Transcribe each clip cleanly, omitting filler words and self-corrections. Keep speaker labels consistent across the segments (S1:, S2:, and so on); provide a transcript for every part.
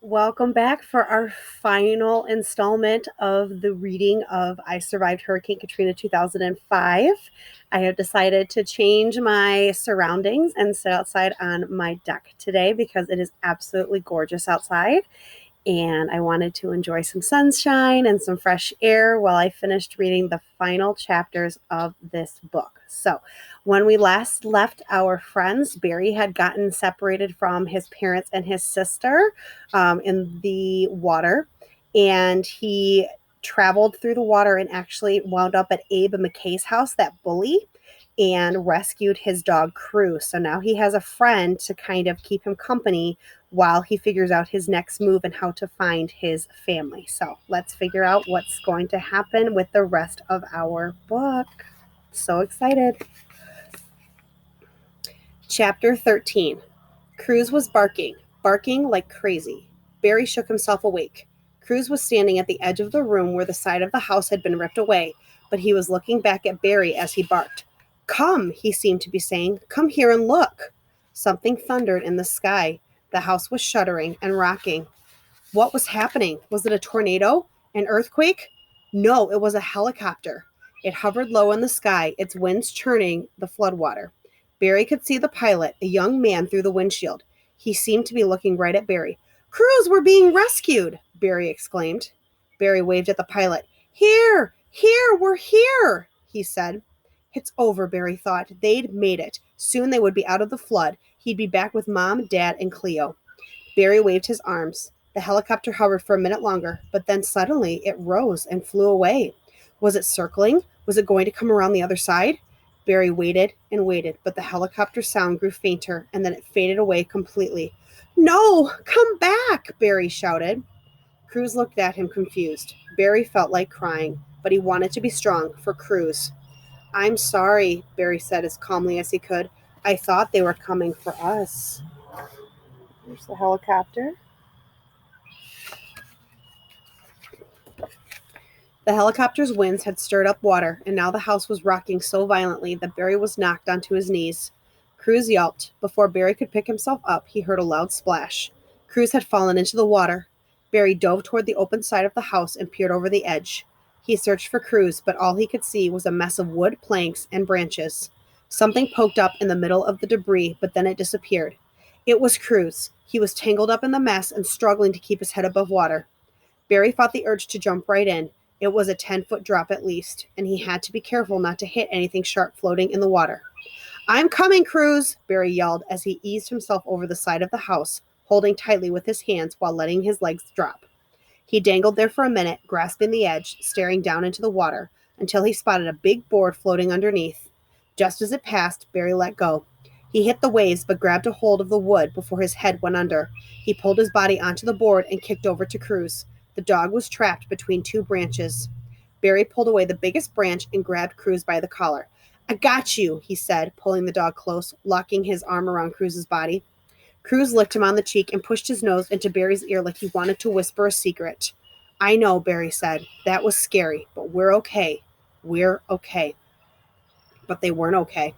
S1: Welcome back for our final installment of the reading of I Survived Hurricane Katrina 2005. I have decided to change my surroundings and sit outside on my deck today because it is absolutely gorgeous outside. And I wanted to enjoy some sunshine and some fresh air while I finished reading the final chapters of this book. So, when we last left our friends, Barry had gotten separated from his parents and his sister in the water, and he traveled through the water and actually wound up at Abe McKay's house, that bully, and rescued his dog Cruz. So now he has a friend to kind of keep him company while he figures out his next move and how to find his family. So let's figure out what's going to happen with the rest of our book. So excited. Chapter 13. Cruz was barking like crazy. Barry shook himself awake. Cruz was standing at the edge of the room where the side of the house had been ripped away, but he was looking back at Barry as he barked. Come, he seemed to be saying. Come here and look. Something thundered in the sky. The house was shuddering and rocking. What was happening? Was it a tornado? An earthquake? No, it was a helicopter. It hovered low in the sky, its wings churning the floodwater. Barry could see the pilot, a young man, through the windshield. He seemed to be looking right at Barry. Cruz, we're being rescued, Barry exclaimed. Barry waved at the pilot. Here, we're here, he said. It's over, Barry thought. They'd made it. Soon they would be out of the flood. He'd be back with Mom, Dad, and Cleo. Barry waved his arms. The helicopter hovered for a minute longer, but then suddenly it rose and flew away. Was it circling? Was it going to come around the other side? Barry waited and waited, but the helicopter sound grew fainter, and then it faded away completely. No, come back, Barry shouted. Cruz looked at him confused. Barry felt like crying, but he wanted to be strong for Cruz. I'm sorry, Barry said as calmly as he could. I thought they were coming for us. There's the helicopter. The helicopter's winds had stirred up water, and now the house was rocking so violently that Barry was knocked onto his knees. Cruz yelped. Before Barry could pick himself up, he heard a loud splash. Cruz had fallen into the water. Barry dove toward the open side of the house and peered over the edge. He searched for Cruz, but all he could see was a mess of wood, planks, and branches. Something poked up in the middle of the debris, but then it disappeared. It was Cruz. He was tangled up in the mess and struggling to keep his head above water. Barry fought the urge to jump right in. It was a 10-foot drop at least, and he had to be careful not to hit anything sharp floating in the water. I'm coming, Cruz, Barry yelled as he eased himself over the side of the house, holding tightly with his hands while letting his legs drop. He dangled there for a minute, grasping the edge, staring down into the water, until he spotted a big board floating underneath. Just as it passed, Barry let go. He hit the waves but grabbed a hold of the wood before his head went under. He pulled his body onto the board and kicked over to Cruz. The dog was trapped between two branches. Barry pulled away the biggest branch and grabbed Cruz by the collar. I got you, he said, pulling the dog close, locking his arm around Cruz's body. Cruz licked him on the cheek and pushed his nose into Barry's ear like he wanted to whisper a secret. I know, Barry said. That was scary, but we're okay. We're okay. But they weren't okay.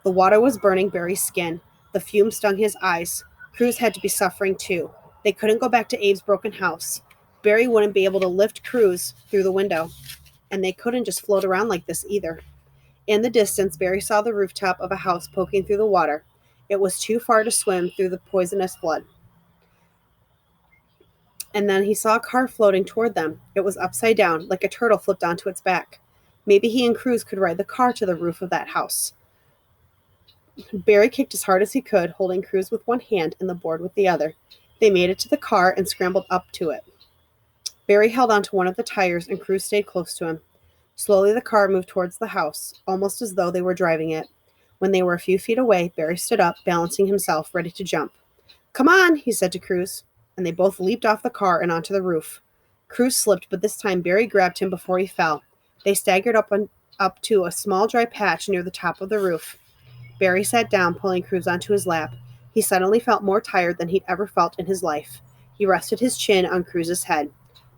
S1: The water was burning Barry's skin. The fumes stung his eyes. Cruz had to be suffering too. They couldn't go back to Abe's broken house. Barry wouldn't be able to lift Cruz through the window. And they couldn't just float around like this either. In the distance, Barry saw the rooftop of a house poking through the water. It was too far to swim through the poisonous flood. And then he saw a car floating toward them. It was upside down, like a turtle flipped onto its back. Maybe he and Cruz could ride the car to the roof of that house. Barry kicked as hard as he could, holding Cruz with one hand and the board with the other. They made it to the car and scrambled up to it. Barry held onto one of the tires and Cruz stayed close to him. Slowly the car moved towards the house, almost as though they were driving it. When they were a few feet away, Barry stood up, balancing himself, ready to jump. Come on, he said to Cruz, and they both leaped off the car and onto the roof. Cruz slipped, but this time Barry grabbed him before he fell. They staggered up to a small dry patch near the top of the roof. Barry sat down, pulling Cruz onto his lap. He suddenly felt more tired than he'd ever felt in his life. He rested his chin on Cruz's head.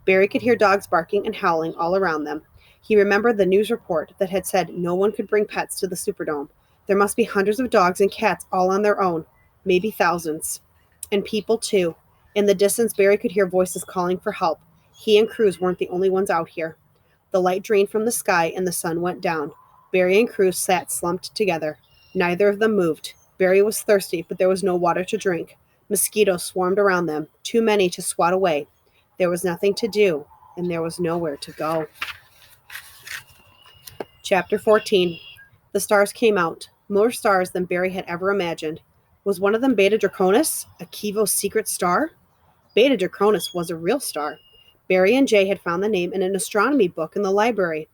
S1: Barry could hear dogs barking and howling all around them. He remembered the news report that had said no one could bring pets to the Superdome. There must be hundreds of dogs and cats all on their own, maybe thousands. And people, too. In the distance, Barry could hear voices calling for help. He and Cruz weren't the only ones out here. The light drained from the sky and the sun went down. Barry and Cruz sat slumped together. Neither of them moved. Barry was thirsty, but there was no water to drink. Mosquitoes swarmed around them, too many to swat away. There was nothing to do, and there was nowhere to go. Chapter 14. The stars came out, more stars than Barry had ever imagined. Was one of them Beta Draconis, a Kivo's secret star? Beta Draconis was a real star. Barry and Jay had found the name in an astronomy book in the library.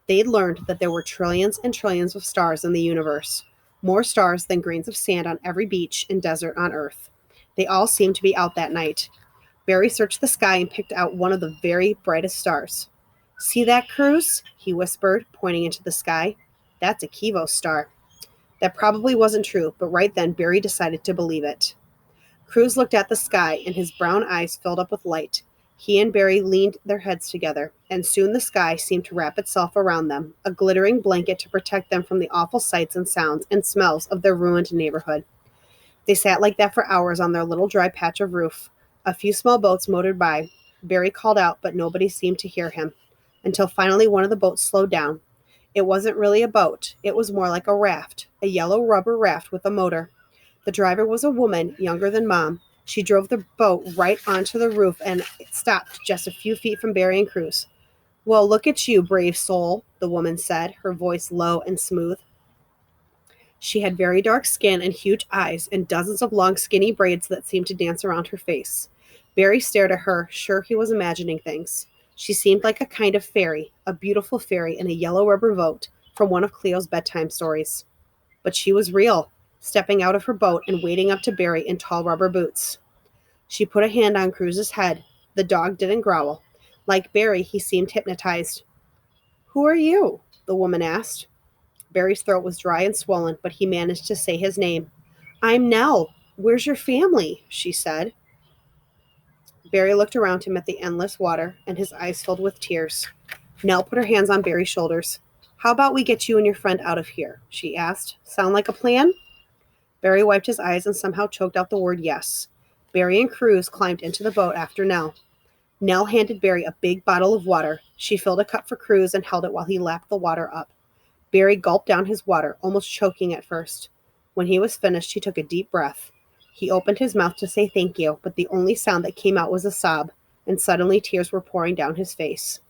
S1: They'd learned that there were trillions and trillions of stars in the universe, more stars than grains of sand on every beach and desert on Earth. They all seemed to be out that night. Barry searched the sky and picked out one of the very brightest stars. "See that, Cruz?" he whispered, pointing into the sky. "That's a Kivo star." That probably wasn't true, but right then Barry decided to believe it. Cruz looked at the sky, and his brown eyes filled up with light. He and Barry leaned their heads together, and soon the sky seemed to wrap itself around them, a glittering blanket to protect them from the awful sights and sounds and smells of their ruined neighborhood. They sat like that for hours on their little dry patch of roof. A few small boats motored by. Barry called out, but nobody seemed to hear him, until finally one of the boats slowed down. It wasn't really a boat. It was more like a raft, a yellow rubber raft with a motor. The driver was a woman, younger than Mom. She drove the boat right onto the roof, and it stopped just a few feet from Barry and Cruz. "Well, look at you, brave soul," the woman said, her voice low and smooth. She had very dark skin and huge eyes and dozens of long, skinny braids that seemed to dance around her face. Barry stared at her, sure he was imagining things. She seemed like a kind of fairy, a beautiful fairy in a yellow rubber boat from one of Cleo's bedtime stories. But she was real, stepping out of her boat and wading up to Barry in tall rubber boots. She put a hand on Cruz's head. The dog didn't growl. Like Barry, he seemed hypnotized. "Who are you?" the woman asked. Barry's throat was dry and swollen, but he managed to say his name. "I'm Nell. Where's your family?" she said. Barry looked around him at the endless water, and his eyes filled with tears. Nell put her hands on Barry's shoulders. "How about we get you and your friend out of here?" she asked. "Sound like a plan?" Barry wiped his eyes and somehow choked out the word yes. Barry and Cruz climbed into the boat after Nell. Nell handed Barry a big bottle of water. She filled a cup for Cruz and held it while he lapped the water up. Barry gulped down his water, almost choking at first. When he was finished, he took a deep breath. He opened his mouth to say thank you, but the only sound that came out was a sob, and suddenly tears were pouring down his face.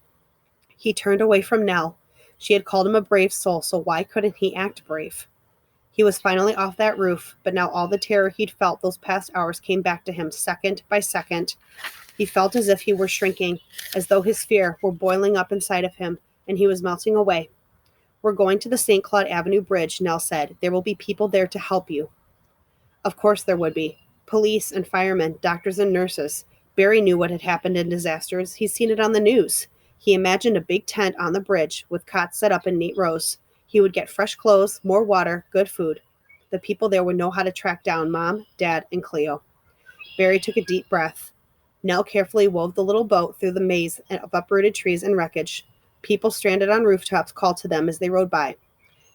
S1: He turned away from Nell. She had called him a brave soul, so why couldn't he act brave? He was finally off that roof, but now all the terror he'd felt those past hours came back to him second by second. He felt as if he were shrinking, as though his fear were boiling up inside of him, and he was melting away. "We're going to the St. Claude Avenue Bridge," Nell said. "There will be people there to help you." Of course there would be. Police and firemen, doctors and nurses. Barry knew what had happened in disasters. He'd seen it on the news. He imagined a big tent on the bridge with cots set up in neat rows. He would get fresh clothes, more water, good food. The people there would know how to track down Mom, Dad, and Cleo. Barry took a deep breath. Nell carefully wove the little boat through the maze of uprooted trees and wreckage. People stranded on rooftops called to them as they rode by.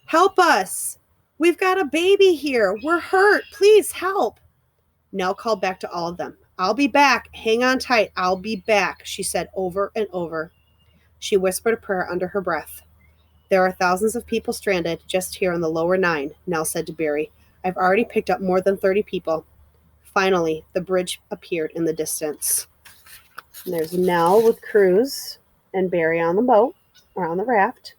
S1: "Help us! We've got a baby here! We're hurt! Please help!" Nell called back to all of them. "I'll be back! Hang on tight! I'll be back!" she said over and over. She whispered a prayer under her breath. "There are thousands of people stranded just here in the lower 9, Nell said to Barry. "I've already picked up more than 30 people." Finally, the bridge appeared in the distance. And there's Nell with Cruz and Barry on the boat, or on the raft.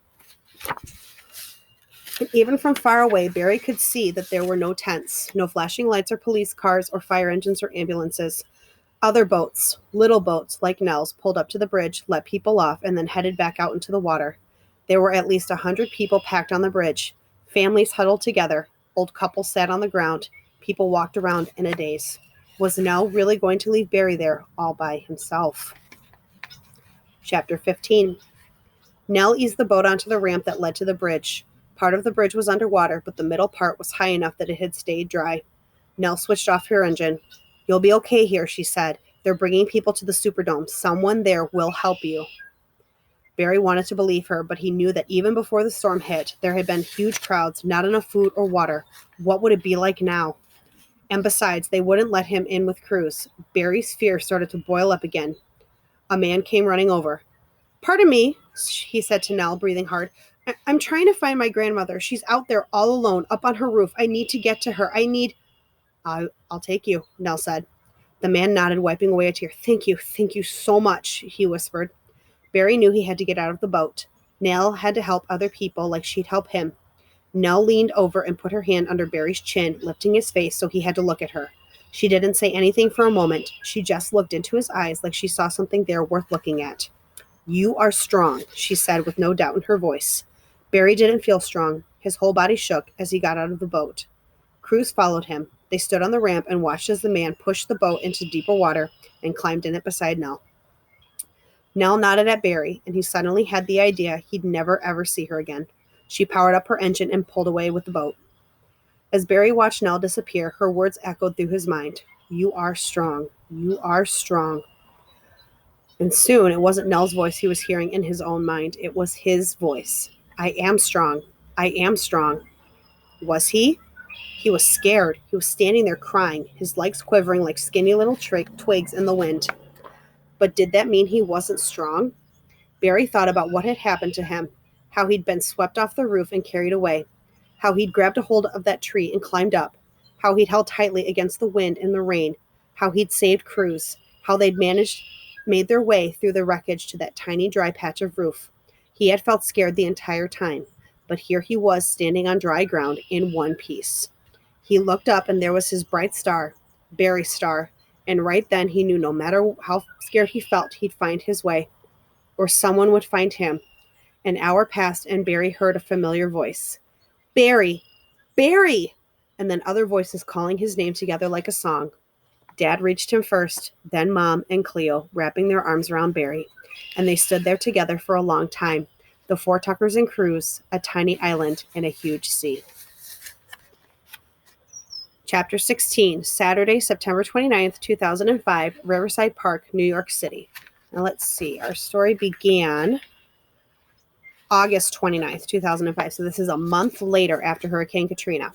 S1: And even from far away, Barry could see that there were no tents, no flashing lights or police cars or fire engines or ambulances. Other boats, little boats like Nell's, pulled up to the bridge, let people off, and then headed back out into the water. There were at least 100 people packed on the bridge. Families huddled together. Old couples sat on the ground. People walked around in a daze. Was Nell really going to leave Barry there all by himself? Chapter 15. Nell eased the boat onto the ramp that led to the bridge. Part of the bridge was underwater, but the middle part was high enough that it had stayed dry. Nell switched off her engine. "You'll be okay here," she said. "They're bringing people to the Superdome. Someone there will help you." Barry wanted to believe her, but he knew that even before the storm hit, there had been huge crowds, not enough food or water. What would it be like now? And besides, they wouldn't let him in with Cruz. Barry's fear started to boil up again. A man came running over. "Pardon me," he said to Nell, breathing hard. "I'm trying to find my grandmother. She's out there all alone, up on her roof. I need to get to her. I need—" I'll take you," Nell said. The man nodded, wiping away a tear. Thank you so much," he whispered. Barry knew he had to get out of the boat. Nell had to help other people like she'd help him. Nell leaned over and put her hand under Barry's chin, lifting his face so he had to look at her. She didn't say anything for a moment. She just looked into his eyes like she saw something there worth looking at. "You are strong," she said with no doubt in her voice. Barry didn't feel strong. His whole body shook as he got out of the boat. Cruz followed him. They stood on the ramp and watched as the man pushed the boat into deeper water and climbed in it beside Nell. Nell nodded at Barry, and he suddenly had the idea he'd never ever see her again. She powered up her engine and pulled away with the boat. As Barry watched Nell disappear, her words echoed through his mind. "You are strong. You are strong." And soon it wasn't Nell's voice he was hearing in his own mind. It was his voice. "I am strong. I am strong." Was he? He was scared. He was standing there crying, his legs quivering like skinny little twigs in the wind. But did that mean he wasn't strong? Barry thought about what had happened to him, how he'd been swept off the roof and carried away, how he'd grabbed a hold of that tree and climbed up, how he'd held tightly against the wind and the rain, how he'd saved Cruz, how they'd made their way through the wreckage to that tiny dry patch of roof. He had felt scared the entire time, but here he was standing on dry ground in one piece. He looked up and there was his bright star, Barry's star, and right then he knew no matter how scared he felt, he'd find his way, or someone would find him. An hour passed and Barry heard a familiar voice. "Barry! Barry!" And then other voices calling his name together like a song. Dad reached him first, then Mom and Cleo, wrapping their arms around Barry. And they stood there together for a long time, the four Tuckers and Cruz, a tiny island in a huge sea. Chapter 16, Saturday, September 29th, 2005, Riverside Park, New York City. Now let's see, our story began August 29th, 2005, so this is a month later after Hurricane Katrina.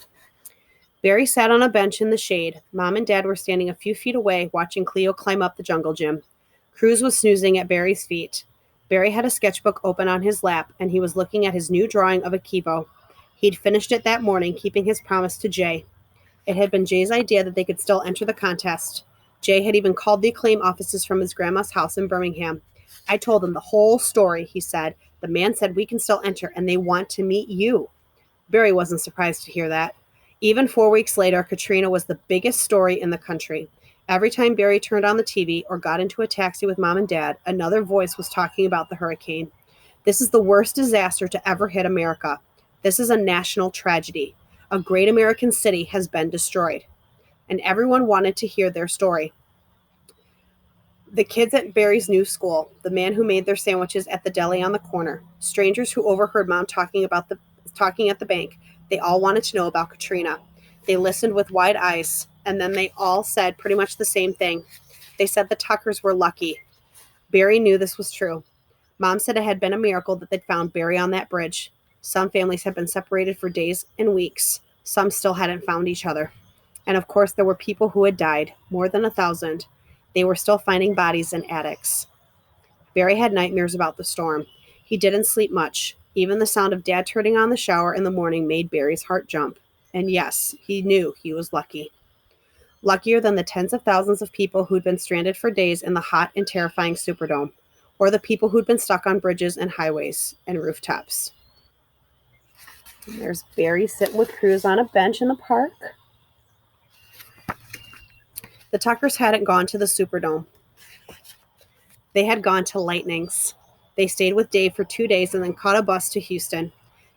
S1: Barry sat on a bench in the shade. Mom and Dad were standing a few feet away, watching Cleo climb up the jungle gym. Cruz was snoozing at Barry's feet. Barry had a sketchbook open on his lap, and he was looking at his new drawing of a kibo. He'd finished it that morning, keeping his promise to Jay. It had been Jay's idea that they could still enter the contest. Jay had even called the acclaim offices from his grandma's house in Birmingham. "I told them the whole story," he said. "The man said we can still enter, and they want to meet you." Barry wasn't surprised to hear that. Even 4 weeks later, Katrina was the biggest story in the country. Every time Barry turned on the TV or got into a taxi with Mom and Dad, another voice was talking about the hurricane. This is the worst disaster to ever hit America. This is a national tragedy. A great American city has been destroyed. And everyone wanted to hear their story. The kids at Barry's new school, the man who made their sandwiches at the deli on the corner, strangers who overheard Mom talking at the bank, they all wanted to know about Katrina. They listened with wide eyes, and then they all said pretty much the same thing. They said the Tuckers were lucky. Barry knew this was true. Mom said it had been a miracle that they'd found Barry on that bridge. Some families had been separated for days and weeks. Some still hadn't found each other. And of course, there were people who had died, more than 1,000. They were still finding bodies in attics. Barry had nightmares about the storm. He didn't sleep much. Even the sound of Dad turning on the shower in the morning made Barry's heart jump. And yes, he knew he was lucky. Luckier than the tens of thousands of people who'd been stranded for days in the hot and terrifying Superdome, or the people who'd been stuck on bridges and highways and rooftops. And there's Barry sitting with Cruz on a bench in the park. The Tuckers hadn't gone to the Superdome. They had gone to Lightning's. They stayed with Dave for 2 days and then caught a bus to Houston.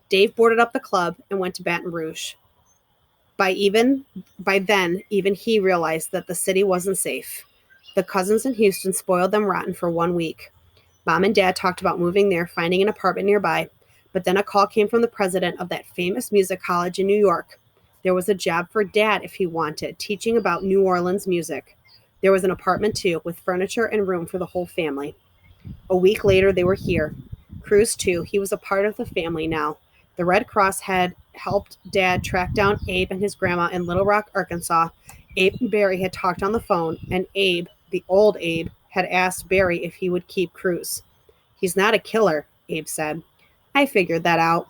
S1: Dave boarded up the club and went to Baton Rouge. By then, even he realized that the city wasn't safe. The cousins in Houston spoiled them rotten for 1 week. Mom and Dad talked about moving there, finding an apartment nearby, but then a call came from the president of that famous music college in New York. There was a job for Dad if he wanted, teaching about New Orleans music. There was an apartment too, with furniture and room for the whole family. A week later, they were here. Cruz too, he was a part of the family now. The Red Cross had helped Dad track down Abe and his grandma in Little Rock, Arkansas. Abe and Barry had talked on the phone, and Abe, the old Abe, had asked Barry if he would keep Cruz. "He's not a killer," Abe said. "I figured that out."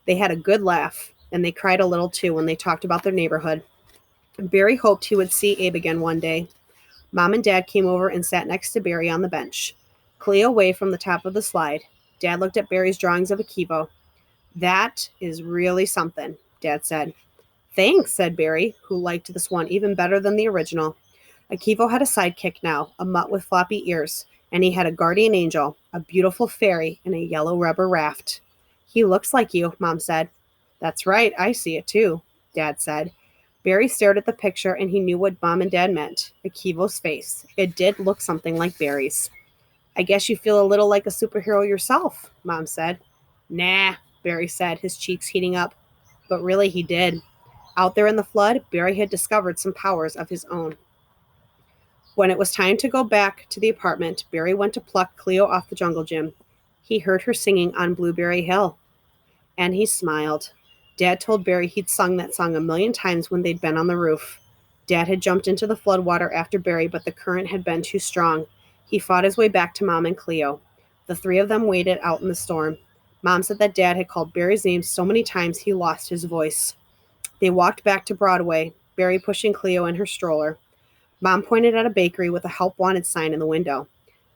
S1: They had a good laugh, and they cried a little too when they talked about their neighborhood. Barry hoped he would see Abe again one day. Mom and Dad came over and sat next to Barry on the bench. Cleo waved from the top of the slide. Dad looked at Barry's drawings of a Kivo. "That is really something," Dad said. "Thanks," said Barry, who liked this one even better than the original. Akivo had a sidekick now, a mutt with floppy ears, and he had a guardian angel, a beautiful fairy, and a yellow rubber raft. "He looks like you," Mom said. "That's right, I see it too," Dad said. Barry stared at the picture, and he knew what Mom and Dad meant. Akivo's face. It did look something like Barry's. "I guess you feel a little like a superhero yourself," Mom said. "Nah," Barry said, his cheeks heating up. But really he did. Out there in the flood, Barry had discovered some powers of his own. When it was time to go back to the apartment, Barry went to pluck Cleo off the jungle gym. He heard her singing on Blueberry Hill, and he smiled. Dad told Barry he'd sung that song 1,000,000 times when they'd been on the roof. Dad had jumped into the floodwater after Barry, but the current had been too strong. He fought his way back to Mom and Cleo. The three of them waited out in the storm. Mom said that Dad had called Barry's name so many times he lost his voice. They walked back to Broadway, Barry pushing Cleo in her stroller. Mom pointed at a bakery with a help wanted sign in the window.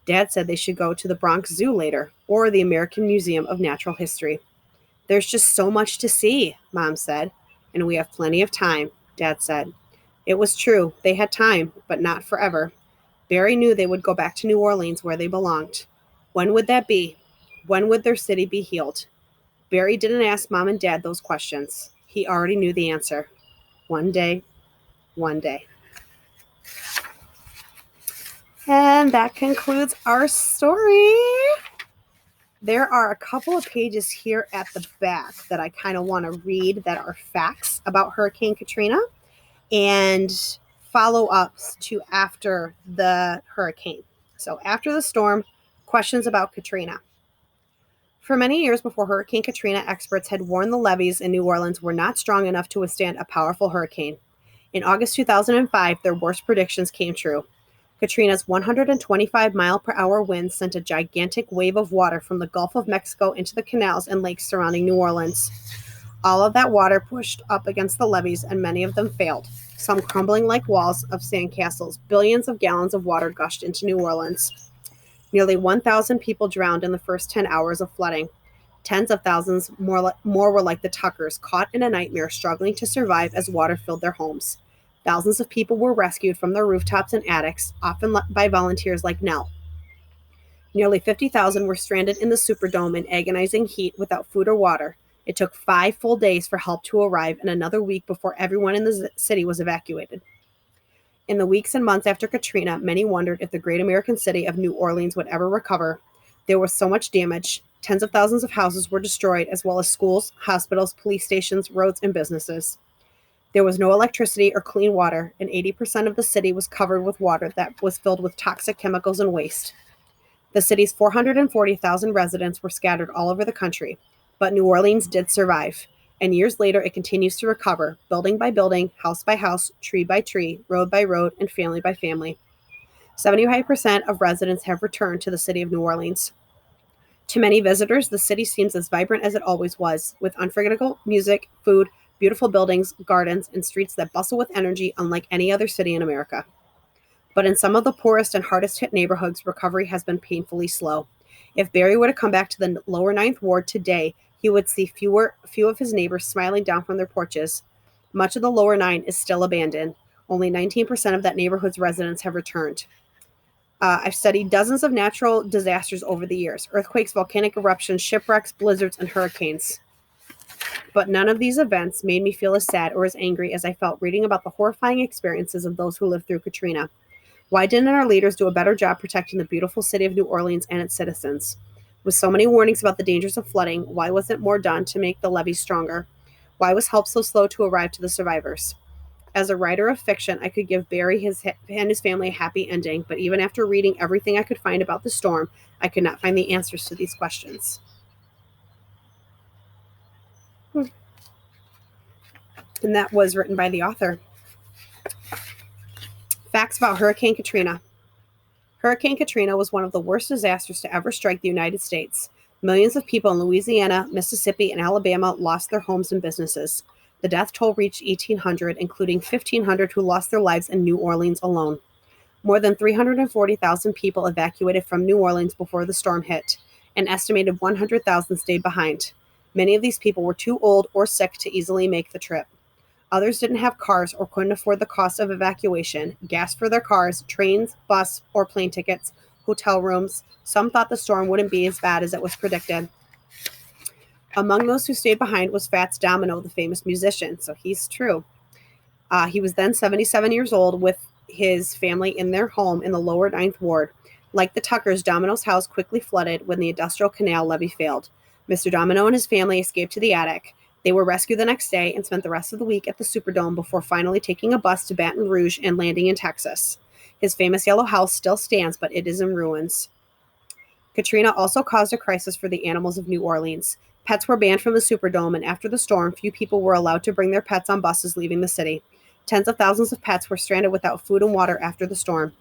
S1: Dad said they should go to the Bronx Zoo later, or the American Museum of Natural History. "There's just so much to see," Mom said. "And we have plenty of time," Dad said. It was true. They had time, but not forever. Barry knew they would go back to New Orleans where they belonged. When would that be? When would their city be healed? Barry didn't ask Mom and Dad those questions. He already knew the answer. One day, one day. And that concludes our story. There are a couple of pages here at the back that I kind of want to read that are facts about Hurricane Katrina and follow-ups to after the hurricane. So after the storm, questions about Katrina. For many years before Hurricane Katrina, experts had warned the levees in New Orleans were not strong enough to withstand a powerful hurricane. In August 2005, their worst predictions came true. Katrina's 125-mile-per-hour winds sent a gigantic wave of water from the Gulf of Mexico into the canals and lakes surrounding New Orleans. All of that water pushed up against the levees, and many of them failed, some crumbling like walls of sandcastles. Billions of gallons of water gushed into New Orleans. Nearly 1,000 people drowned in the first 10 hours of flooding. Tens of thousands more were like the Tuckers, caught in a nightmare, struggling to survive as water filled their homes. Thousands of people were rescued from their rooftops and attics, often by volunteers like Nell. Nearly 50,000 were stranded in the Superdome in agonizing heat without food or water. It took 5 full days for help to arrive and another week before everyone in the city was evacuated. In the weeks and months after Katrina, many wondered if the great American city of New Orleans would ever recover. There was so much damage. Tens of thousands of houses were destroyed, as well as schools, hospitals, police stations, roads, and businesses. There was no electricity or clean water, and 80% of the city was covered with water that was filled with toxic chemicals and waste. The city's 440,000 residents were scattered all over the country, but New Orleans did survive. And years later, it continues to recover, building by building, house by house, tree by tree, road by road, and family by family. 75% of residents have returned to the city of New Orleans. To many visitors, the city seems as vibrant as it always was, with unforgettable music, food, beautiful buildings, gardens, and streets that bustle with energy unlike any other city in America. But in some of the poorest and hardest hit neighborhoods, recovery has been painfully slow. If Barry were to come back to the lower Ninth Ward today, he would see few of his neighbors smiling down from their porches. Much of the lower 9 is still abandoned. Only 19% of that neighborhood's residents have returned. I've studied dozens of natural disasters over the years: earthquakes, volcanic eruptions, shipwrecks, blizzards, and hurricanes. But none of these events made me feel as sad or as angry as I felt reading about the horrifying experiences of those who lived through Katrina. Why didn't our leaders do a better job protecting the beautiful city of New Orleans and its citizens? With so many warnings about the dangers of flooding, why wasn't more done to make the levees stronger? Why was help so slow to arrive to the survivors? As a writer of fiction, I could give Barry and his family a happy ending, but even after reading everything I could find about the storm, I could not find the answers to these questions. And that was written by the author. Facts about Hurricane Katrina. Hurricane Katrina was one of the worst disasters to ever strike the United States. Millions of people in Louisiana, Mississippi, and Alabama lost their homes and businesses. The death toll reached 1,800, including 1,500 who lost their lives in New Orleans alone. More than 340,000 people evacuated from New Orleans before the storm hit. An estimated 100,000 stayed behind. Many of these people were too old or sick to easily make the trip. Others didn't have cars or couldn't afford the cost of evacuation, gas for their cars, trains, bus, or plane tickets, hotel rooms. Some thought the storm wouldn't be as bad as it was predicted. Among those who stayed behind was Fats Domino, the famous musician. So he's true. He was then 77 years old with his family in their home in the lower Ninth Ward. Like the Tuckers, Domino's house quickly flooded when the Industrial Canal levee failed. Mr. Domino and his family escaped to the attic. They were rescued the next day and spent the rest of the week at the Superdome before finally taking a bus to Baton Rouge and landing in Texas. His famous yellow house still stands, but it is in ruins. Katrina also caused a crisis for the animals of New Orleans. Pets were banned from the Superdome, and after the storm, few people were allowed to bring their pets on buses leaving the city. Tens of thousands of pets were stranded without food and water after the storm.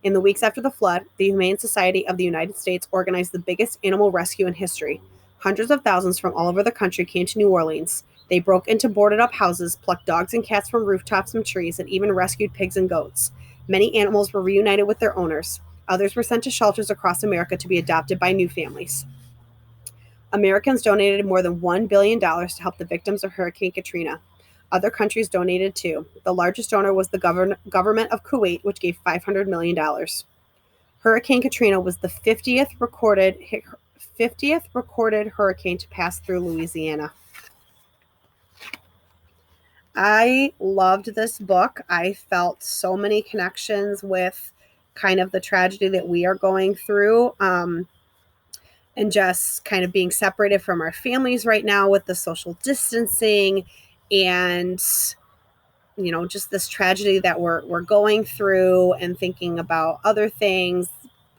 S1: In the weeks after the flood, the Humane Society of the United States organized the biggest animal rescue in history. Hundreds of thousands from all over the country came to New Orleans. They broke into boarded-up houses, plucked dogs and cats from rooftops and trees, and even rescued pigs and goats. Many animals were reunited with their owners. Others were sent to shelters across America to be adopted by new families. Americans donated more than $1 billion to help the victims of Hurricane Katrina. Other countries donated too. The largest donor was the government of Kuwait, which gave $500 million. Hurricane Katrina was the 50th recorded hurricane to pass through Louisiana. I loved this book. I felt so many connections with kind of the tragedy that we are going through, and just kind of being separated from our families right now with the social distancing and just this tragedy that we're going through, and thinking about other things,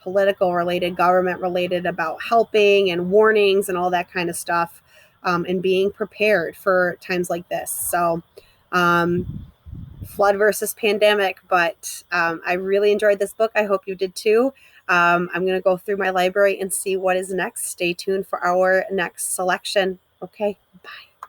S1: political related, government related, about helping and warnings and all that kind of stuff, and being prepared for times like this. So flood versus pandemic, but I really enjoyed this book. I hope you did too. I'm going to go through my library and see what is next. Stay tuned for our next selection. Okay, bye.